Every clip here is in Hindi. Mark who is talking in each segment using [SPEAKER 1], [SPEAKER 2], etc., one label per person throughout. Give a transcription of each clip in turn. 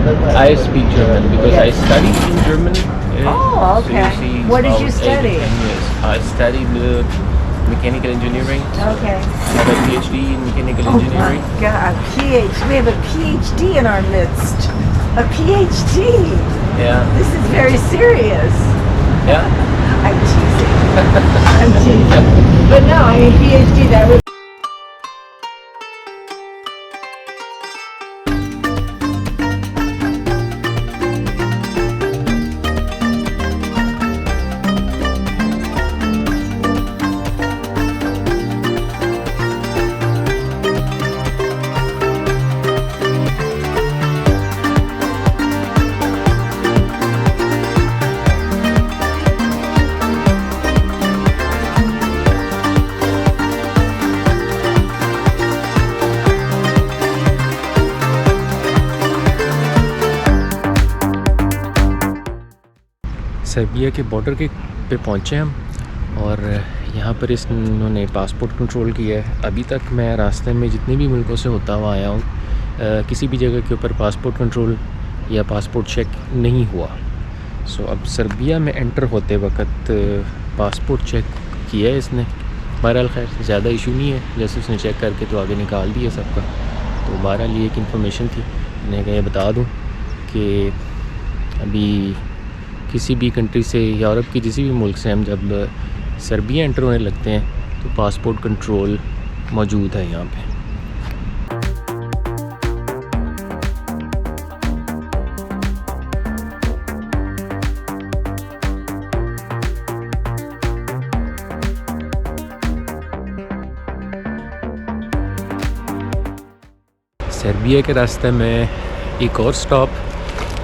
[SPEAKER 1] I speak German because I studied in Germany.
[SPEAKER 2] Oh,
[SPEAKER 1] So you
[SPEAKER 2] okay.
[SPEAKER 1] see,
[SPEAKER 2] What did
[SPEAKER 1] about
[SPEAKER 2] you
[SPEAKER 1] 8 to
[SPEAKER 2] study?
[SPEAKER 1] 10 years. I studied mechanical engineering.
[SPEAKER 2] Okay.
[SPEAKER 1] I have a PhD in mechanical
[SPEAKER 2] Oh my
[SPEAKER 1] engineering.
[SPEAKER 2] God, PhD. We have a PhD in our midst. A PhD.
[SPEAKER 1] Yeah.
[SPEAKER 2] This is very serious.
[SPEAKER 1] Yeah.
[SPEAKER 2] I'm teasing. I'm teasing. But no, I mean PhD. That would.
[SPEAKER 1] Serbia के बॉर्डर के पे पहुँचे हम और यहाँ पर इन्होंने पासपोर्ट कंट्रोल किया है। अभी तक मैं रास्ते में जितने भी मुल्कों से होता हुआ आया हूँ किसी भी जगह के ऊपर पासपोर्ट कंट्रोल या पासपोर्ट चेक नहीं हुआ। सो अब सर्बिया में एंटर होते वक्त पासपोर्ट चेक किया है इसने। बहरहाल खैर ज़्यादा इशू नहीं है, जैसे उसने चेक करके तो आगे निकाल दिया सबका। तो बहरहाल ये एक इन्फॉर्मेशन थी, मैंने कहा ये बता दूँ कि अभी किसी भी कंट्री से, यूरोप की किसी भी मुल्क से हम जब सर्बिया एंटर होने लगते हैं तो पासपोर्ट कंट्रोल मौजूद है यहाँ पे। सर्बिया के रास्ते में एक और स्टॉप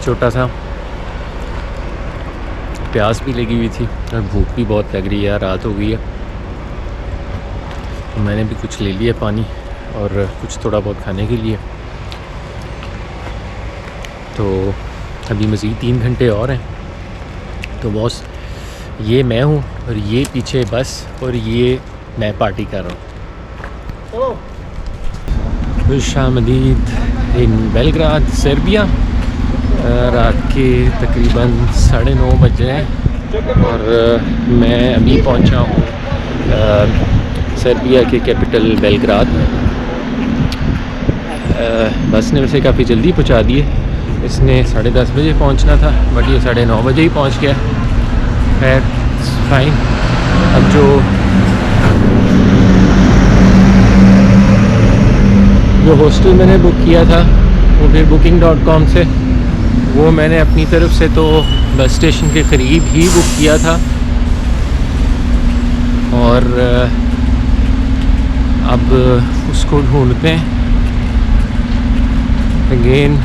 [SPEAKER 1] छोटा सा, प्यास भी लगी हुई थी और भूख भी बहुत लग रही है, रात हो गई है। तो मैंने भी कुछ ले लिया पानी और कुछ थोड़ा बहुत खाने के लिए। तो अभी मज़ीद 3 घंटे और हैं। तो बॉस ये मैं हूँ और ये पीछे बस और ये मैं पार्टी कर रहा हूँ। खुशामदीद इन बेलग्राद सर्बिया। रात के तकरीबन 9:30 बज रहे हैं और मैं अभी पहुंचा हूँ सर्बिया के कैपिटल बेलग्राद में। बस ने वैसे काफ़ी जल्दी पहुंचा दिए, इसने 10:30 बजे पहुंचना था बट ये 9:30 बजे ही पहुंच गया। खैर फाइन। अब जो हॉस्टल मैंने बुक किया था वो फिर booking.com से, वो मैंने अपनी तरफ से तो बस स्टेशन के करीब ही बुक किया था। और अब उसको ढूंढते हैं अगेन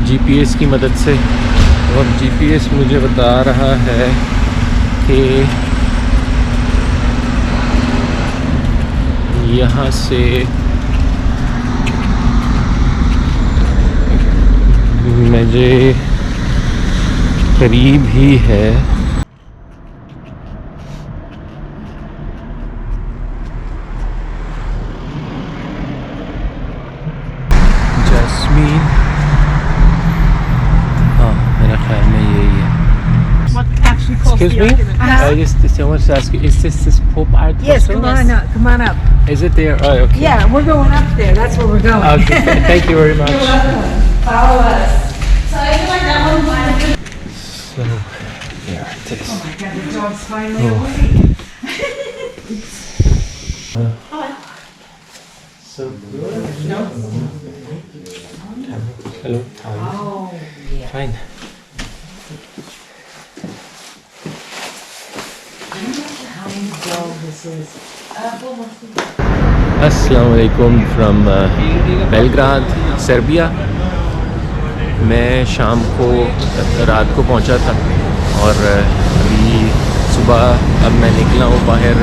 [SPEAKER 1] जीपीएस की मदद से। और जीपीएस मुझे बता रहा है कि यहाँ से मुझे करीब ही है। जैस्मीन, हाँ मेरा ख्याल में यही है। Excuse me? Someone was asking, is this Pope Art?
[SPEAKER 2] Yes, come on up. Come on up.
[SPEAKER 1] Is it there? Oh, okay.
[SPEAKER 2] Yeah, we're going up there. That's where we're going.
[SPEAKER 1] Okay, thank you very much.
[SPEAKER 2] You're welcome. Follow us.
[SPEAKER 1] So, there it is.
[SPEAKER 2] Oh my God, the dog's finally awake.
[SPEAKER 1] So good. Hello.
[SPEAKER 2] Oh, yeah.
[SPEAKER 1] Fine. अस्सलाम वालेकुम फ्रॉम बेलग्राद सर्बिया। मैं शाम को रात को पहुंचा था और अभी सुबह अब मैं निकला हूँ बाहर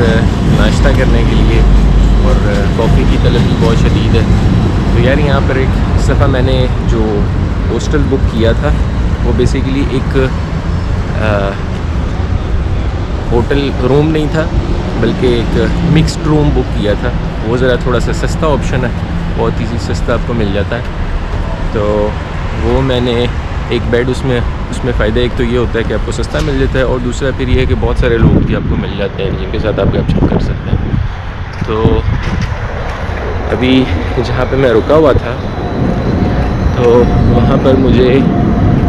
[SPEAKER 1] नाश्ता करने के लिए और कॉफ़ी की तलब भी बहुत शदीद है। तो यार यहाँ पर एक दफ़ा मैंने जो हॉस्टल बुक किया था वो बेसिकली एक होटल रूम नहीं था बल्कि एक मिक्स्ड रूम बुक किया था। वो ज़रा थोड़ा सा सस्ता ऑप्शन है, बहुत ही सस्ता आपको मिल जाता है। तो वो मैंने एक बेड उसमें फ़ायदा एक तो ये होता है कि आपको सस्ता मिल जाता है, और दूसरा फिर ये है कि बहुत सारे लोग भी आपको मिल जाते हैं जिनके साथ आप गपशप कर सकते हैं। तो अभी जहाँ पे मैं रुका हुआ था तो वहाँ पर मुझे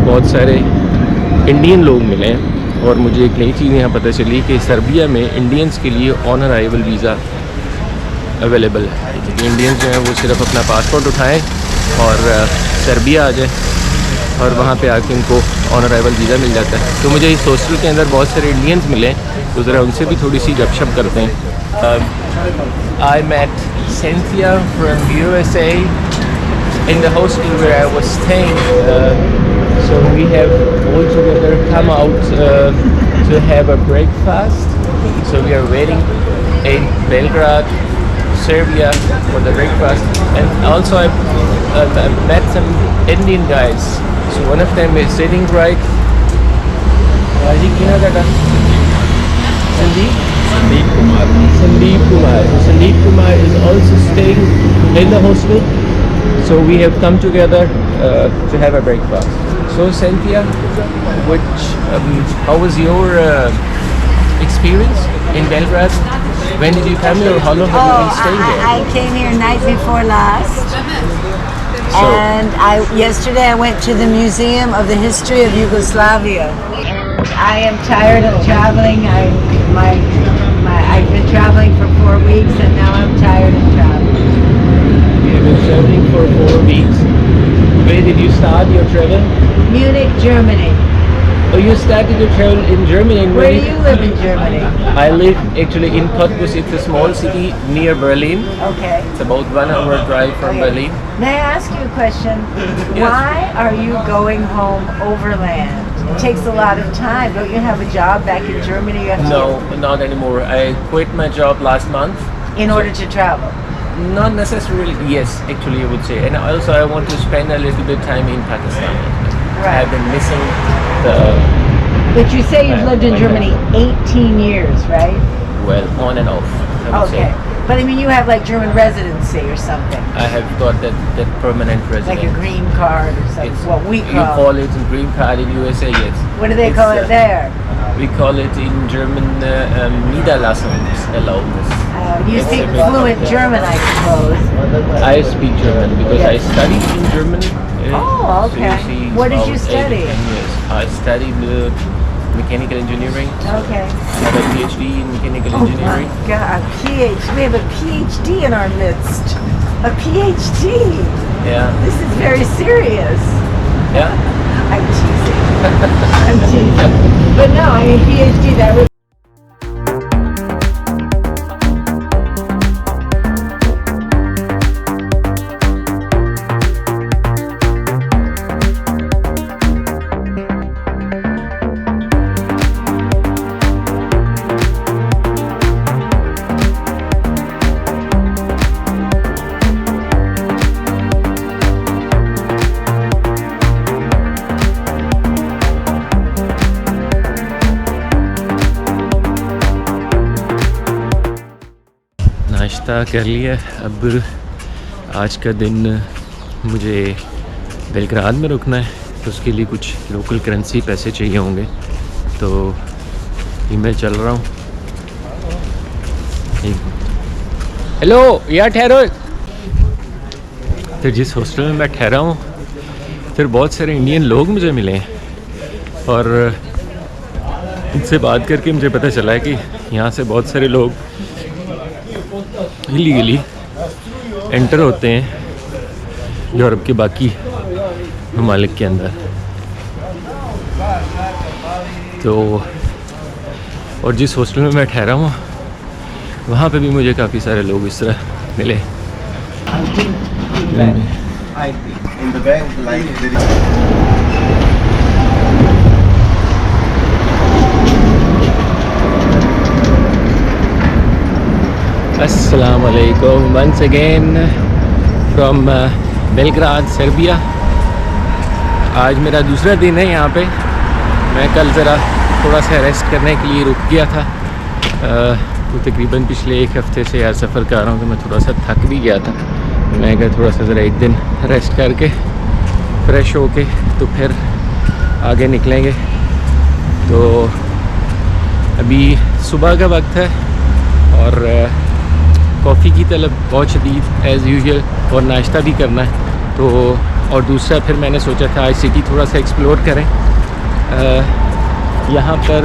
[SPEAKER 1] बहुत सारे इंडियन लोग मिले, और मुझे एक नई चीज़ यहाँ पता चली कि सर्बिया में इंडियंस के लिए ऑन अराइवल वीज़ा अवेलेबल है। क्योंकि इंडियंस जो हैं वो सिर्फ अपना पासपोर्ट उठाएं और सर्बिया आ जाए, और वहाँ पे आके उनको ऑन अराइवल वीज़ा मिल जाता है। तो मुझे इस हॉस्टल के अंदर बहुत सारे इंडियंस मिले, तो ज़रा उनसे भी थोड़ी सी गपशप करते हैं। I met Cynthia from USA in the hostel where I was staying. So we have all together come out to have a breakfast. So we are waiting in Belgrade, Serbia for the breakfast. And also I met some Indian guys. So one of them is sitting right. Rajiv, you know that? Sandeep?
[SPEAKER 3] Sandeep Kumar.
[SPEAKER 1] Sandeep Kumar. So Sandeep Kumar is also staying in the hostel. So we have come together to have a breakfast. So Cynthia, how was your experience in Belgrade? When did you come here? How long have you been staying there?
[SPEAKER 2] I came here night before last.
[SPEAKER 1] So-
[SPEAKER 2] And yesterday I went to the Museum of the History of Yugoslavia. I am tired of traveling. I've been traveling for 4 weeks and now I'm tired of traveling.
[SPEAKER 1] We have been traveling for 4 weeks. Where did you start your travel?
[SPEAKER 2] Munich, Germany.
[SPEAKER 1] Oh, you started to travel in Germany. And
[SPEAKER 2] Where do you live in Germany?
[SPEAKER 1] I live actually in Cottbus. It's a small city near Berlin.
[SPEAKER 2] Okay.
[SPEAKER 1] It's about 1 hour drive from
[SPEAKER 2] Okay.
[SPEAKER 1] Berlin.
[SPEAKER 2] May I ask you a question?
[SPEAKER 1] Yes.
[SPEAKER 2] Why are you going home overland? It takes a lot of time. Don't you have a job back in Germany? You have to
[SPEAKER 1] No, not anymore. I quit my job last month.
[SPEAKER 2] in order to travel.
[SPEAKER 1] Not necessarily. Yes, actually, I would say. And also, I want to spend a little bit time in Pakistan.
[SPEAKER 2] Right.
[SPEAKER 1] I've been missing the
[SPEAKER 2] But you say you've lived in Germany 18 years, right?
[SPEAKER 1] on and off. I would
[SPEAKER 2] Okay.
[SPEAKER 1] say.
[SPEAKER 2] But I mean, you have like German residency or something,
[SPEAKER 1] I have got that permanent residence.
[SPEAKER 2] like a green card or something.
[SPEAKER 1] It's
[SPEAKER 2] What we
[SPEAKER 1] you
[SPEAKER 2] call.
[SPEAKER 1] call it in green card in USA. Yes.
[SPEAKER 2] What do they
[SPEAKER 1] It's,
[SPEAKER 2] call it there?
[SPEAKER 1] We call it in German Niederlassungserlaubnis.
[SPEAKER 2] You
[SPEAKER 1] It's
[SPEAKER 2] speak
[SPEAKER 1] a bit-
[SPEAKER 2] fluent German, I suppose.
[SPEAKER 1] I speak German because I studied in German.
[SPEAKER 2] Oh,
[SPEAKER 1] So
[SPEAKER 2] okay.
[SPEAKER 1] you see,
[SPEAKER 2] What did
[SPEAKER 1] about
[SPEAKER 2] you
[SPEAKER 1] 8 to
[SPEAKER 2] study?
[SPEAKER 1] 10 years. I studied mechanical engineering.
[SPEAKER 2] Okay.
[SPEAKER 1] I have a PhD in mechanical
[SPEAKER 2] Oh my
[SPEAKER 1] engineering.
[SPEAKER 2] God, We have a PhD in our midst. A PhD.
[SPEAKER 1] Yeah,
[SPEAKER 2] This is very serious.
[SPEAKER 1] yeah.
[SPEAKER 2] I'm teasing. I'm teasing. But no, I mean PhD. That was.
[SPEAKER 1] नाश्ता कर लिया। अब आज का दिन मुझे बेलग्राद में रुकना है, तो उसके लिए कुछ लोकल करेंसी पैसे चाहिए होंगे, तो ये मैं चल रहा हूँ। हेलो यार, ठहरो। तो जिस हॉस्टल में मैं ठहरा हूँ, फिर बहुत सारे इंडियन लोग मुझे मिले हैं, और इनसे बात करके मुझे पता चला है कि यहाँ से बहुत सारे लोग इलीगली एंटर होते हैं यूरोप के बाकी ममालिक के अंदर। तो और जिस हॉस्टल में मैं ठहरा हूँ वहाँ पे भी मुझे काफ़ी सारे लोग इस तरह मिले।
[SPEAKER 3] I think in the back, like there is.
[SPEAKER 1] Assalamu alaikum once again from Belgrade, Serbia। आज मेरा दूसरा दिन है यहाँ पे। मैं कल ज़रा थोड़ा सा रेस्ट करने के लिए रुक गया था। तो तकरीबन पिछले 1 हफ़्ते से यार सफ़र कर रहा हूँ, तो मैं थोड़ा सा थक भी गया था। मैं कहा थोड़ा सा ज़रा एक दिन रेस्ट करके फ्रेश होके तो फिर आगे निकलेंगे। तो अभी सुबह का वक्त है और कॉफ़ी की तलब बहुत शदीद एज़ यूजुअल, और नाश्ता भी करना है। तो और दूसरा फिर मैंने सोचा था आज सिटी थोड़ा सा एक्सप्लोर करें। यहाँ पर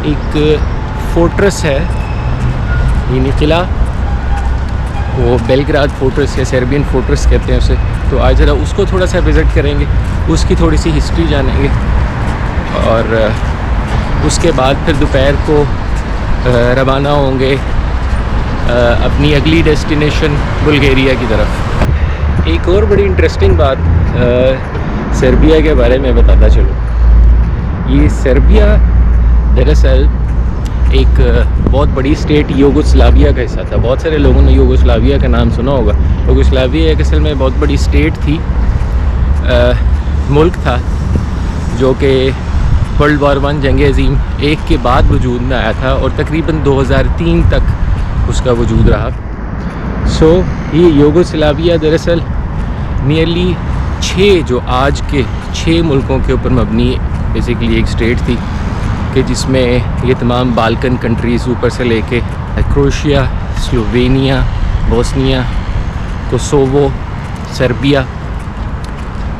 [SPEAKER 1] एक फोर्ट्रेस है, यानी किला, वो बेलग्राद फोर्ट्रेस है, सर्बियन फोर्ट्रेस कहते हैं उसे। तो आज ज़रा उसको थोड़ा सा विज़िट करेंगे, उसकी थोड़ी सी हिस्ट्री जानेंगे और उसके बाद फिर दोपहर को रवाना होंगे अपनी अगली डेस्टिनेशन बुल्गारिया की तरफ। एक और बड़ी इंटरेस्टिंग बात सर्बिया के बारे में बताता चलूँ। ये सर्बिया दरअसल एक बहुत बड़ी स्टेट यूगोस्लाविया का हिस्सा था। बहुत सारे लोगों ने यूगोस्लाविया का नाम सुना होगा। यूगोस्लाविया एक असल में बहुत बड़ी स्टेट थी, मुल्क था जो कि वर्ल्ड वार 1 जंग अज़ीम 1 के बाद वजूद में आया था और तकरीबन 2003 तक उसका वजूद रहा। सो ये यूगोस्लाविया दरअसल नियरली 6 जो आज के 6 मुल्कों के ऊपर मबनी बेसिकली एक स्टेट थी कि जिसमें ये तमाम बाल्कन कंट्रीज़ ऊपर से लेके Croatia, Slovenia, Bosnia, Kosovo, Serbia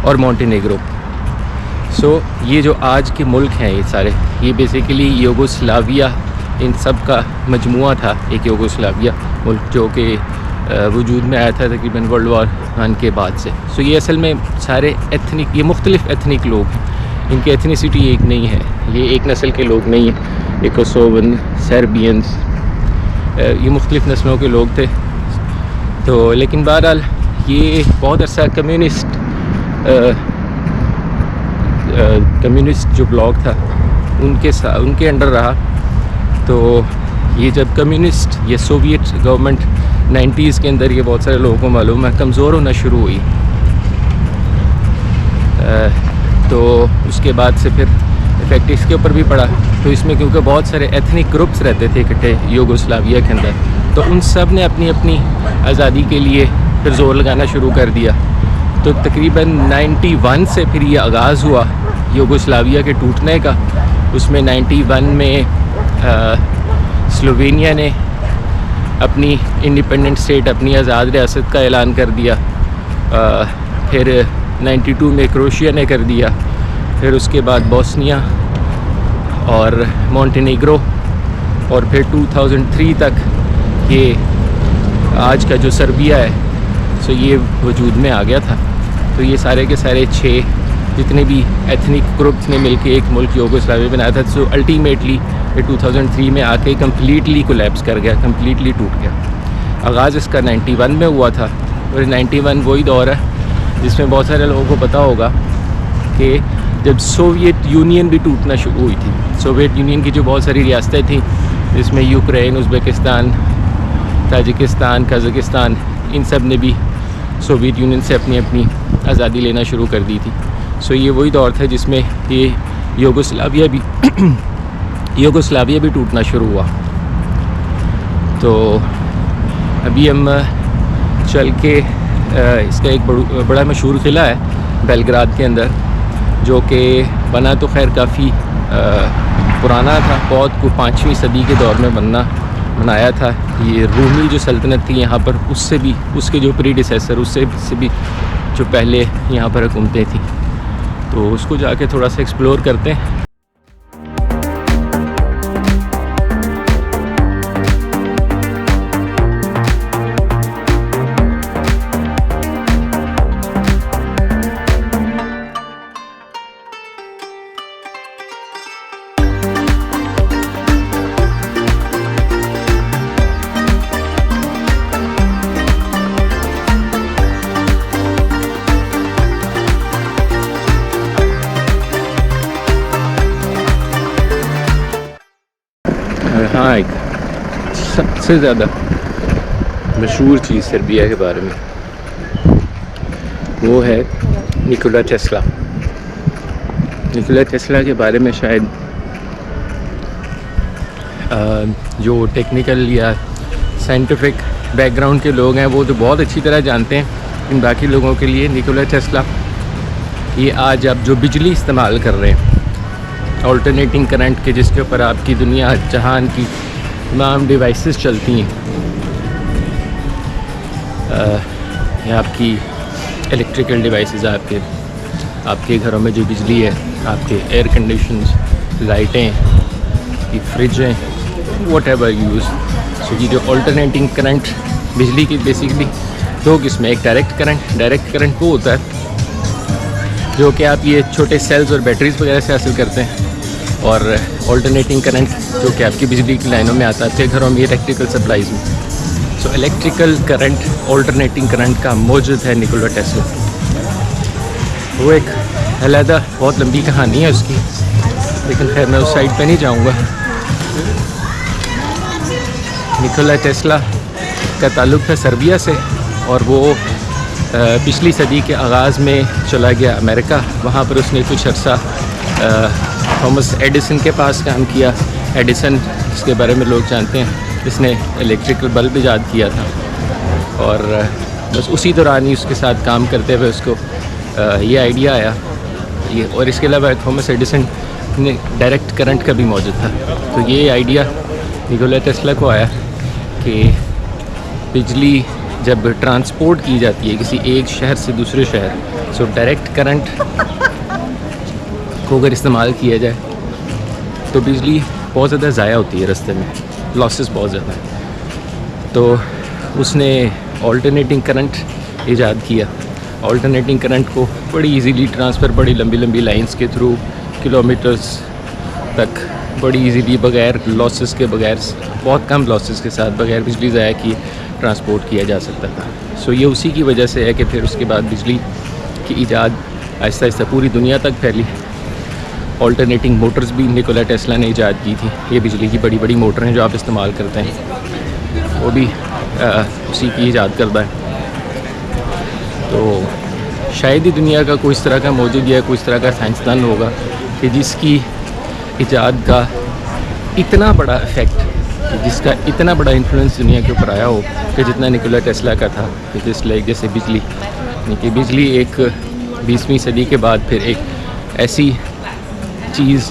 [SPEAKER 1] और मोंटेनेग्रो। सो ये जो आज के मुल्क हैं ये सारे, ये बेसिकली यूगोस्लाविया इन सब का मजमुआ था, एक यूगोस्लाविया मुल्क जो कि वजूद में आया था तकरीबन वर्ल्ड वार 1 के बाद से। सो ये असल में सारे एथनिक, ये मुख्तलिफ एथनिक लोग हैं, इनकी एथनिसिटी एक नहीं है, ये एक नस्ल के लोग नहीं हैं। ये कोसोवन, सर्बियंस, ये मुख्तलिफ नस्लों के लोग थे। तो लेकिन बहरहाल ये बहुत अर्सा कम्युनिस्ट जो ब्लॉक था उनके अंडर रहा। तो ये जब कम्युनिस्ट या सोवियत गवर्नमेंट 90s के अंदर, ये बहुत सारे लोगों को मालूम है, कमज़ोर होना शुरू हुई, तो उसके बाद से फिर इफेक्ट इसके ऊपर भी पड़ा। तो इसमें क्योंकि बहुत सारे एथनिक ग्रुप्स रहते थे इकट्ठे यूगोस्लाविया के अंदर, तो उन सब ने अपनी अपनी आज़ादी के लिए फिर ज़ोर लगाना शुरू कर दिया। तो तकरीबन 91 से फिर ये आगाज़ हुआ यूगोस्लाविया के टूटने का। उसमें 91 में स्लोवेनिया ने अपनी इंडिपेंडेंट स्टेट, अपनी आज़ाद रियासत का ऐलान कर दिया। फिर 92 में क्रोएशिया ने कर दिया। फिर उसके बाद बोस्निया और मोंटेनेग्रो, और फिर 2003 तक ये आज का जो सर्बिया है, सो ये वजूद में आ गया था। तो ये सारे के सारे 6 जितने भी एथनिक ग्रुप्स ने मिलकर एक मुल्क यूगोस्लाविया बनाया था। सो अल्टीमेटली ये 2003 में आके कम्प्लीटली कोलैप्स कर गया, कम्प्लीटली टूट गया। आगाज़ इसका 91 में हुआ था, और 91 वही दौर है जिसमें बहुत सारे लोगों को पता होगा कि जब सोवियत यूनियन भी टूटना शुरू हुई थी। सोवियत यूनियन की जो बहुत सारी रियासतें थीं, जिसमें यूक्रेन, उज़्बेकिस्तान, ताजिकिस्तान, कज़ाकिस्तान, इन सब ने भी सोवियत यूनियन से अपनी अपनी आज़ादी लेना शुरू कर दी थी। सो ये वही दौर था जिसमें ये यूगोस्लाविया भी टूटना शुरू हुआ। तो अभी हम चल के इसका एक बड़ा मशहूर किला है बेलग्राद के अंदर, जो कि बना तो खैर काफ़ी पुराना था, बहुत को 5वीं सदी के दौर में बनाया था। ये रूमी जो सल्तनत थी यहाँ पर, उससे भी, उसके जो प्रीडिसेसर, उससे भी जो पहले यहाँ पर हुकूमतें थी। तो उसको जाके थोड़ा सा एक्सप्लोर करते हैं। हाँ, एक सबसे ज़्यादा मशहूर चीज़ सर्बिया के बारे में वो है निकोला टेस्ला। निकोला टेस्ला के बारे में शायद जो टेक्निकल या साइंटिफिक बैकग्राउंड के लोग हैं वो तो बहुत अच्छी तरह जानते हैं। इन बाकी लोगों के लिए निकोला टेस्ला ये आज आप जो बिजली इस्तेमाल कर रहे हैं ऑल्टरनेटिंग करंट के, जिसके ऊपर आपकी दुनिया जहान की तमाम डिवाइसेस चलती हैं, ये आपकी इलेक्ट्रिकल डिवाइसेस, आपके घरों में जो बिजली है, आपके एयर कंडीशनर्स, लाइटें, की फ्रिजें, वट एवर यूज़। सो ये जो ऑल्टरनेटिंग करंट बिजली की बेसिकली दो किस्में, एक डायरेक्ट करंट वो होता है जो कि आप ये छोटे सेल्स और बैटरीज वगैरह से हासिल करते हैं, और ऑल्टरनेटिंग करंट जो कि आपकी बिजली की लाइनों में आता है आपके घरों में इलेक्ट्रिकल सप्लाईज में। So electrical current alternating current का मौजूद है निकोला टेस्ला। वो एक अलहदा बहुत लंबी कहानी है उसकी, लेकिन खैर मैं उस साइड पे नहीं जाऊंगा। निकोला टेस्ला का ताल्लुक़ था सर्बिया से, और वो पिछली सदी के आगाज़ में चला गया अमेरिका। वहाँ पर उसने कुछ अर्सा थॉमस एडिसन के पास काम किया। एडिसन, इसके बारे में लोग जानते हैं, इसने इलेक्ट्रिकल बल्ब ईजाद किया था, और बस उसी दौरान ही उसके साथ काम करते हुए उसको ये आइडिया आया ये। और इसके अलावा थॉमस एडिसन ने डायरेक्ट करंट का भी मौजूद था। तो ये आइडिया निकोला टेस्ला को आया कि बिजली जब ट्रांसपोर्ट की जाती है किसी एक शहर से दूसरे शहर, सो डायरेक्ट करंट को अगर इस्तेमाल किया जाए तो बिजली बहुत ज़्यादा ज़ाया होती है, रास्ते में लॉसेस बहुत ज़्यादा है। तो उसने ऑल्टरनेटिंग करंट ईजाद किया। ऑल्टरनेटिंग करंट को बड़ी इजीली ट्रांसफ़र, बड़ी लंबी लंबी लाइंस के थ्रू किलोमीटर्स तक बड़ी इजीली, बगैर लॉसेस के, बगैर बहुत कम लॉसेस के साथ, बगैर बिजली ज़ाया किए ट्रांसपोर्ट किया जा सकता था। सो ये उसी की वजह से है कि फिर उसके बाद बिजली की ईजाद आहिस्ता आहिस्ता पूरी दुनिया तक फैली। ऑल्टरनेटिंग मोटर्स भी निकोला टेस्ला ने ईजाद की थी। ये बिजली की बड़ी बड़ी मोटर हैं जो आप इस्तेमाल करते हैं, वो भी उसी की ईजाद करता है। तो शायद ही दुनिया का कोई इस तरह का मौजूद या कोई इस तरह का साइंसदान होगा कि जिसकी ईजाद का इतना बड़ा इफ़ेक्ट, जिसका इतना बड़ा इन्फ्लुएंस दुनिया के ऊपर आया हो कि जितना निकोला टेस्ला का था। जैसे बिजली, यानी कि बिजली एक 20वीं सदी के बाद फिर एक ऐसी चीज़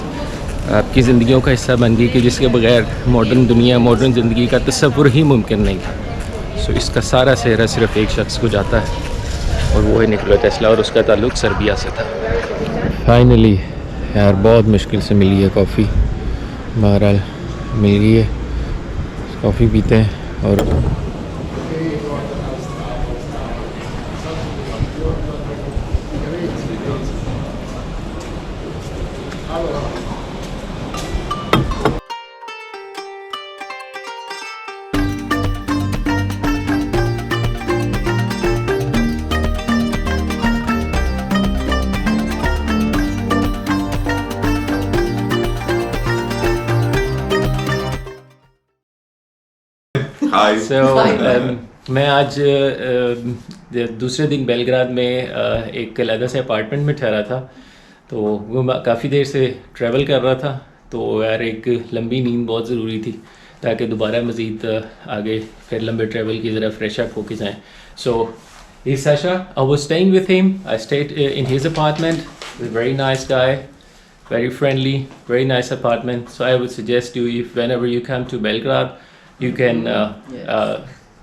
[SPEAKER 1] आपकी ज़िंदगियों का हिस्सा बन गई कि जिसके बगैर मॉडर्न दुनिया, मॉडर्न ज़िंदगी का तसव्वुर ही मुमकिन नहीं था। सो इसका सारा सेहरा सिर्फ एक शख्स को जाता है, और वो है निकोला टेस्ला, और उसका ताल्लुक़ सर्बिया से था। फाइनली यार बहुत मुश्किल से मिली है कॉफ़ी, बहरहाल मिल गई है। कॉफ़ी पीते हैं और मैं आज दूसरे दिन बेलग्राद में एक अलग से अपार्टमेंट में ठहरा था। तो वो काफ़ी देर से ट्रैवल कर रहा था, तो यार एक लंबी नींद बहुत ज़रूरी थी ताकि दोबारा मज़ीद आगे फिर लंबे ट्रैवल की ज़रा फ्रेश अप होके जाएँ। सो he's Sasha. I was staying with him. I stayed in his apartment. He's a very nice guy, very friendly, very nice apartment. So I would suggest you, if whenever you come to Belgrade, you can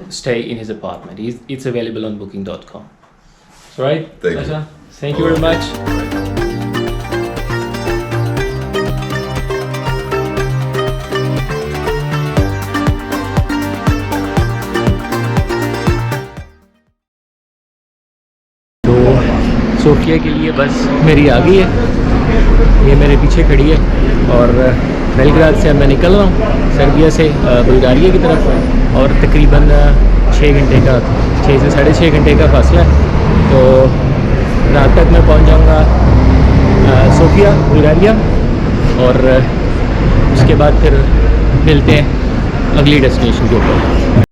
[SPEAKER 1] stay in his apartment. It's available on booking.com. So, right, Sasha? Thank you very much. Sophia के लिए बस मेरी आ गई है, ये मेरे पीछे खड़ी है, और बेलग्राद से मैं निकल रहा हूँ सर्बिया से बुल्गारिया की तरफ, और तकरीबन 6 घंटे का, 6 से 6.5 घंटे का फासला है। तो रात तक मैं पहुँच जाऊँगा सोफिया बुल्गारिया, और उसके बाद फिर मिलते हैं अगली डेस्टिनेशन के ऊपर।